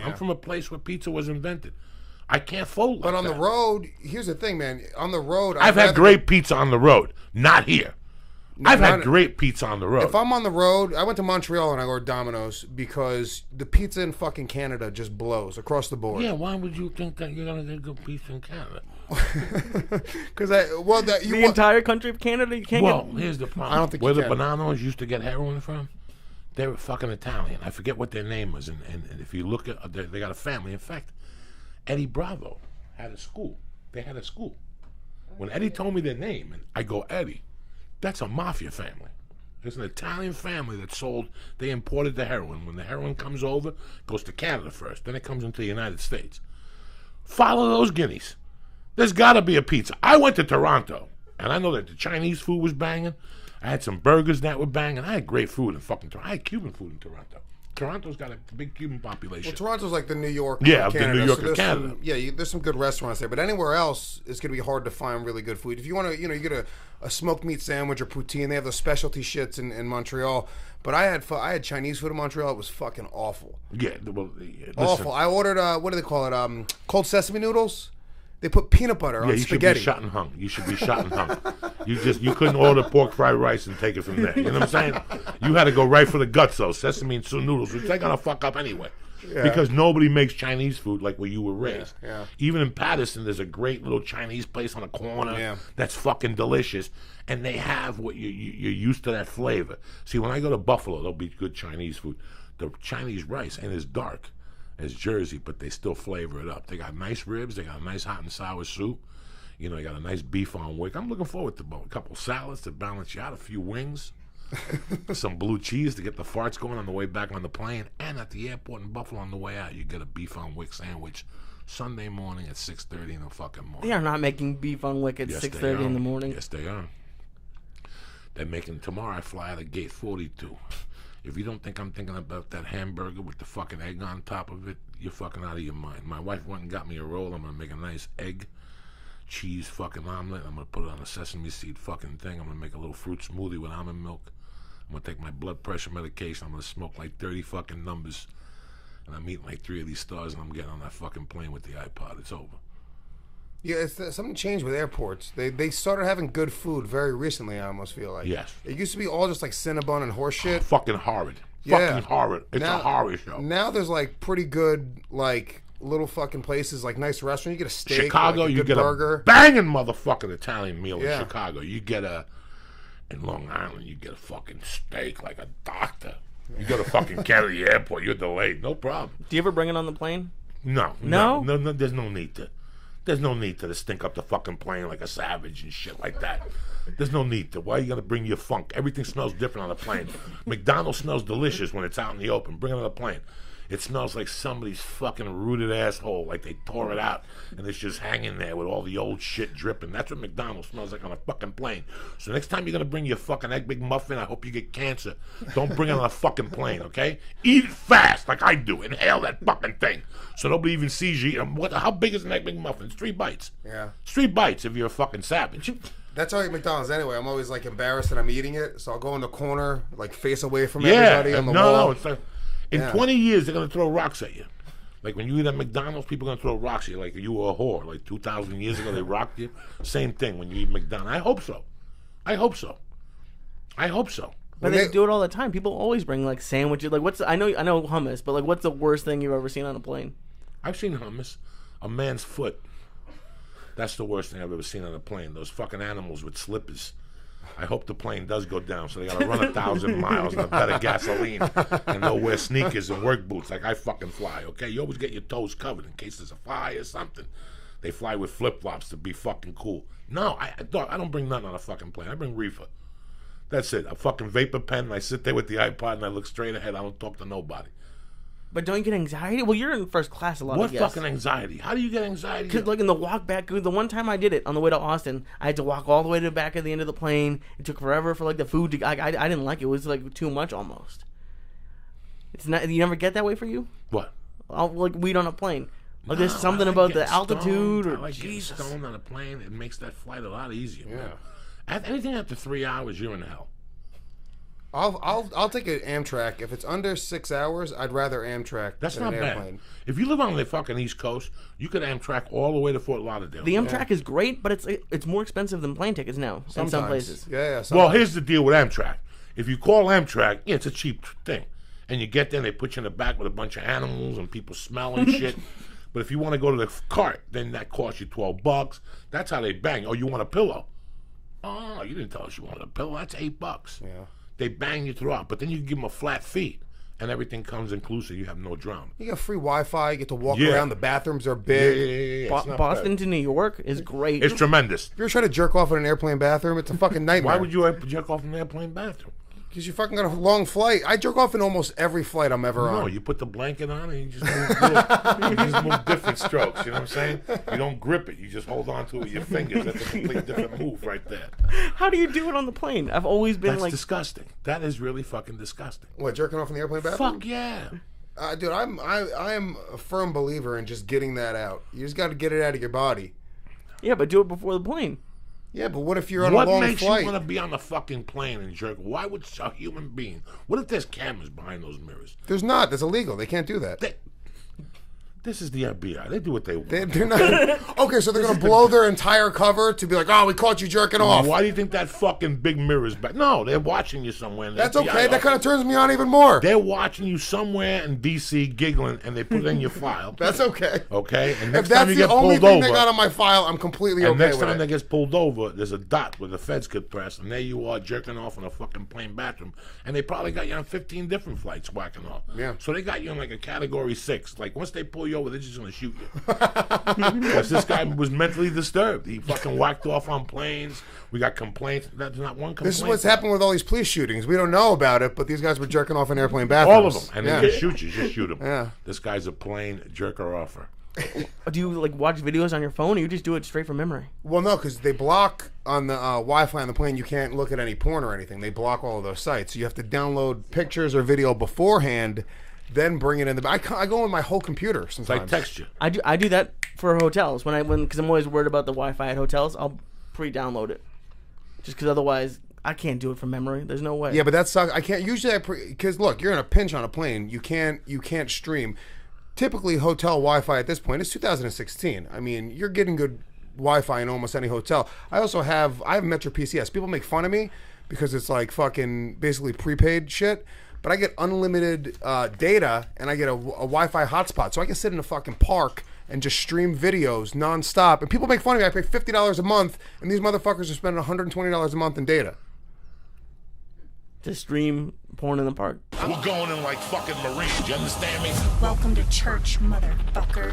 I'm from a place where pizza was invented. I can't fold like But on that. the road, here's the thing, man. On the road, I've had great pizza on the road, not here. I've had great pizza on the road. If I'm on the road, I went to Montreal and I ordered Domino's because the pizza in fucking Canada just blows across the board. Yeah, why would you think that you're gonna get good pizza in Canada? Because the entire country of Canada, you can't get. Here's the problem. I don't think where you the can. Bonanos used to get heroin from, they were fucking Italian. I forget what their name was, and if you look at, they got a family. In fact, Eddie Bravo had a school. They had a school. When Eddie told me their name, and I go, Eddie, that's a mafia family. It's an Italian family that sold, they imported the heroin. When the heroin comes over, it goes to Canada first. Then it comes into the United States. Follow those guineas. There's got to be a pizza. I went to Toronto, and I know that the Chinese food was banging. I had some burgers that were banging. I had great food in fucking Toronto. I had Cuban food in Toronto. Toronto's got a big Cuban population. Well, Toronto's like the New York of Canada. the New York of Canada. There's some good restaurants there, but anywhere else, it's going to be hard to find really good food. If you want to, you get a smoked meat sandwich or poutine. They have those specialty shits in Montreal. But I had Chinese food in Montreal. It was fucking awful. Yeah, well, listen. Awful. I ordered what do they call it? Cold sesame noodles. They put peanut butter on spaghetti. You should be shot and hung. You should be shot and hung. You couldn't order pork fried rice and take it from there. You know what I'm saying? You had to go right for the guts, though. Sesame and noodles, which they're gonna fuck up anyway. Yeah. Because nobody makes Chinese food like where you were raised. Yeah. Even in Patterson, there's a great little Chinese place on the corner that's fucking delicious, and they have what you're used to, that flavor. See, when I go to Buffalo, there'll be good Chinese food. The Chinese rice ain't as dark as Jersey, but they still flavor it up. They got nice ribs. They got a nice hot and sour soup. They got a nice beef on wick. I'm looking forward to a couple salads to balance you out, a few wings, some blue cheese to get the farts going on the way back on the plane, and at the airport in Buffalo on the way out, you get a beef on wick sandwich Sunday morning at 6:30 in the fucking morning. They are not making beef on wick at 6:30 in the morning. Yes, they are. They're making, tomorrow I fly out of gate 42. If you don't think I'm thinking about that hamburger with the fucking egg on top of it, you're fucking out of your mind. My wife went and got me a roll. I'm going to make a nice egg, cheese fucking omelet. I'm going to put it on a sesame seed fucking thing. I'm going to make a little fruit smoothie with almond milk. I'm going to take my blood pressure medication. I'm going to smoke like 30 fucking numbers. And I'm eating like 3 of these stars, and I'm getting on that fucking plane with the iPod. It's over. Yeah, something changed with airports. They started having good food very recently, I almost feel like. Yes. It used to be all just like Cinnabon and horse shit. Fucking horrid. Yeah. Fucking horrid. It's a horror show. Now there's like pretty good like little fucking places, like nice restaurant. You get a steak, Chicago, like a you good get burger. a banging motherfucking Italian meal in Chicago. You get in Long Island, you get a fucking steak like a doctor. You go to fucking Kennedy Airport, you're delayed. No problem. Do you ever bring it on the plane? No. There's no need to. There's no need to stink up the fucking plane like a savage and shit like that. There's no need to. Why are you going to bring your funk? Everything smells different on a plane. McDonald's smells delicious when it's out in the open. Bring it on the plane. It smells like somebody's fucking rooted asshole, like they tore it out and it's just hanging there with all the old shit dripping. That's what McDonald's smells like on a fucking plane. So next time you're going to bring your fucking Egg McMuffin, I hope you get cancer. Don't bring it on a fucking plane, okay? Eat it fast like I do. Inhale that fucking thing so nobody even sees you. How big is an Egg McMuffin? It's 3 bites. Yeah. It's 3 bites if you're a fucking savage. That's how I eat McDonald's anyway. I'm always like embarrassed that I'm eating it, so I'll go in the corner, like face away from everybody on the wall. No, it's like, in 20 years, they're going to throw rocks at you. Like when you eat at McDonald's, people are going to throw rocks at you like you were a whore. Like 2,000 years ago, they rocked you. Same thing when you eat McDonald's. I hope so. But they do it all the time. People always bring like sandwiches. Like I know hummus, but like what's the worst thing you've ever seen on a plane? I've seen hummus. A man's foot. That's the worst thing I've ever seen on a plane. Those fucking animals with slippers. I hope the plane does go down, so they got to run 1,000 miles on a better gasoline, and they'll wear sneakers and work boots like I fucking fly, okay? You always get your toes covered in case there's a fire or something. They fly with flip-flops to be fucking cool. No, I don't bring nothing on a fucking plane. I bring reefer. That's it. A fucking vapor pen, and I sit there with the iPod, and I look straight ahead. I don't talk to nobody. But don't you get anxiety? Well, you're in first class a lot, I guess. What fucking anxiety? How do you get anxiety? Because like in the walk back, the one time I did it on the way to Austin, I had to walk all the way to the back of the end of the plane. It took forever for like the food to. I didn't like it. It was like too much almost. It's not. You never get that way for you? What? Like weed on a plane. Like there's something about the altitude stoned. or I like Jesus. getting stoned on a plane. It makes that flight a lot easier. Yeah. Anything after 3 hours, you're in hell. I'll take an Amtrak if it's under 6 hours. I'd rather Amtrak That's than not an bad. airplane. If you live on the fucking East Coast, you could Amtrak all the way to Fort Lauderdale. The Amtrak is great, but it's more expensive than plane tickets now in some Sometimes. places. Yeah. Well, here's the deal with Amtrak. If you call Amtrak, yeah, it's a cheap thing. And you get there and they put you in the back with a bunch of animals and people smell and shit. But if you want to go to the cart, then that costs you $12. That's how they bang. Oh, you want a pillow? Oh, you didn't tell us you wanted a pillow. That's $8. Yeah. They bang you throughout. But then you give them a flat fee. And everything comes inclusive. You have no drama. You get free Wi-Fi. You get to walk Yeah. around. The bathrooms are Yeah, big. It's not Boston bad. to New York is great. It's tremendous. If you're trying to jerk off in an airplane bathroom, it's a fucking nightmare. Why would you jerk off in an airplane bathroom? Because you fucking got a long flight. I jerk off in almost every flight I'm ever No, on. you put the blanket on and you just move different strokes. You know what I'm saying? You don't grip it. You just hold on to it with your fingers. That's a completely different move right there. How do you do it on the plane? I've always been That's like, disgusting. That is really fucking disgusting. What, jerking off in the airplane bathroom? Fuck yeah. Dude, I am a firm believer in just getting that out. You just got to get it out of your body. yeah, but do it before the plane. Yeah, but what if you're on What a long makes flight? you want to be on the fucking plane and jerk? Why would a human being? What if there's cameras behind those mirrors? There's not. That's illegal. They can't do that. This is the FBI. They do what they want. They're not. Okay, so they're going to blow their entire cover to be like, oh, we caught you jerking off. Why do you think that fucking big mirror's back? No, they're watching you somewhere. in the That's FBI okay. That office. kind of turns me on even more. They're watching you somewhere in D.C. giggling, and they put it in your file. That's okay. Okay? And If next time that's you the get only pulled thing they over, got on my file, I'm completely and okay next with time that it. gets pulled over, there's a dot where the feds could press, and there you are jerking off in a fucking plane bathroom. And they probably got you on 15 different flights whacking off. Yeah. So they got you in like a category 6. Like, once they pull you over, they're just going to shoot you. Because this guy was mentally disturbed. He fucking whacked off on planes. We got complaints. That's not one complaint. This is what's happened with all these police shootings. We don't know about it, but these guys were jerking off in airplane bathrooms. All of them. And yeah. they just shoot you. Just shoot him. Yeah. This guy's a plane jerker-offer. Do you like watch videos on your phone, or you just do it straight from memory? Well, no, because they block on the Wi-Fi on the plane. You can't look at any porn or anything. They block all of those sites. So you have to download pictures or video beforehand, then bring it in the. I go on my whole computer So I sometimes. text you. I do that for hotels because I'm always worried about the Wi-Fi at hotels. I'll pre-download it just because otherwise I can't do it from memory. There's no way. Yeah, but that sucks. I can't usually because look, you're in a pinch on a plane. You can't stream. Typically, hotel Wi-Fi at this point is 2016. I mean, you're getting good Wi-Fi in almost any hotel. I have Metro PCS. People make fun of me because it's like fucking basically prepaid shit. But I get unlimited data and I get a Wi-Fi hotspot, so I can sit in a fucking park and just stream videos nonstop. And people make fun of me. I pay $50 a month, and these motherfuckers are spending $120 a month in data. To stream porn in the park. We're going in like fucking Marines. You understand me? Welcome to church, motherfucker.